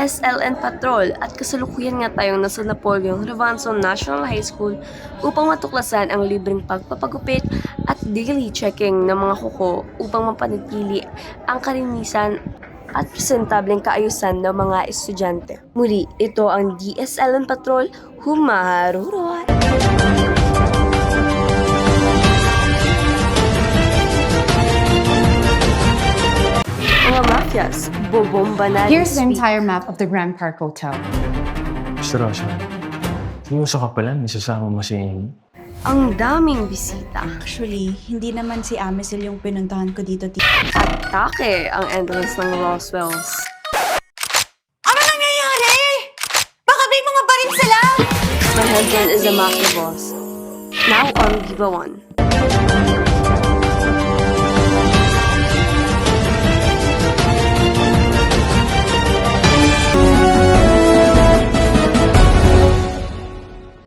DSLN Patrol at kasalukuyan nga tayong nasa Napoleon Revanson National High School upang matuklasan ang libreng pagpapagupit at daily checking ng mga kuko upang mapanatili ang kalinisan at presentableng kaayusan ng mga estudyante. Muli, ito ang DSLN Patrol, humarurot! Mga mafias, bobomba na. Here's the entire map of the Grand Park Hotel. Mr. Rosa, tinusa ka pala, nisasama mo si Amy. Ang daming bisita. Actually, hindi naman si Amisil yung pinuntahan ko dito. Atake ang entrance ng Roswells. Ano nangyayari? Baka may mga baril sila! My husband is a mafia boss. Now on Viva One.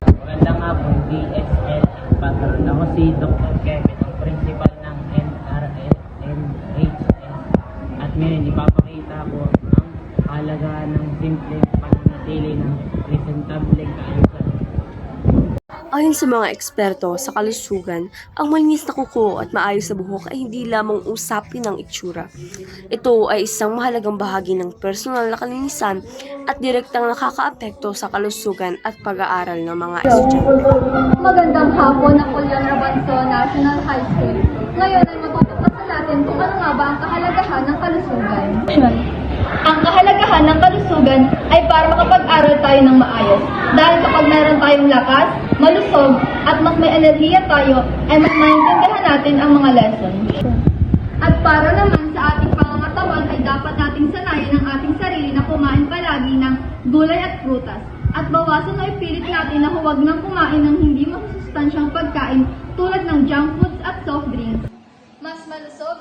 Magandang hapon, DSL Patrol. Ako si Dr. Kevin, ang principal ng NRNHS. At ngayon, ipapakita ko ang kahalagahan ng simpleng pananatili ng presentableng kaayusan. Ayon sa mga eksperto sa kalusugan, ang malinis na kuko at maayos na buhok ay hindi lamang usapin ng itsura. Ito ay isang mahalagang bahagi ng personal na kalinisan at direktang nakakaapekto sa kalusugan at pag-aaral ng mga estudyante. Magandang hapon ng Napoleon Revanson National High School. Ngayon ay matutuklasan natin kung ano nga ba ang kahalagahan ng kalusugan. Ang kahalagahan ng kalusugan ay para makapag-aral tayo ng maayos. Dahil kapag meron tayong lakas, malusog, at mas may enerhiya tayo, ay mas maintindihan natin ang mga lesson. At para naman sa ating pangangatawan ay dapat nating sanayin ang ating sarili na kumain palagi ng gulay at prutas. At bawasan o ipilit natin na huwag nang kumain ng hindi masusustansyang pagkain tulad ng junk foods at soft drinks. Mas malusog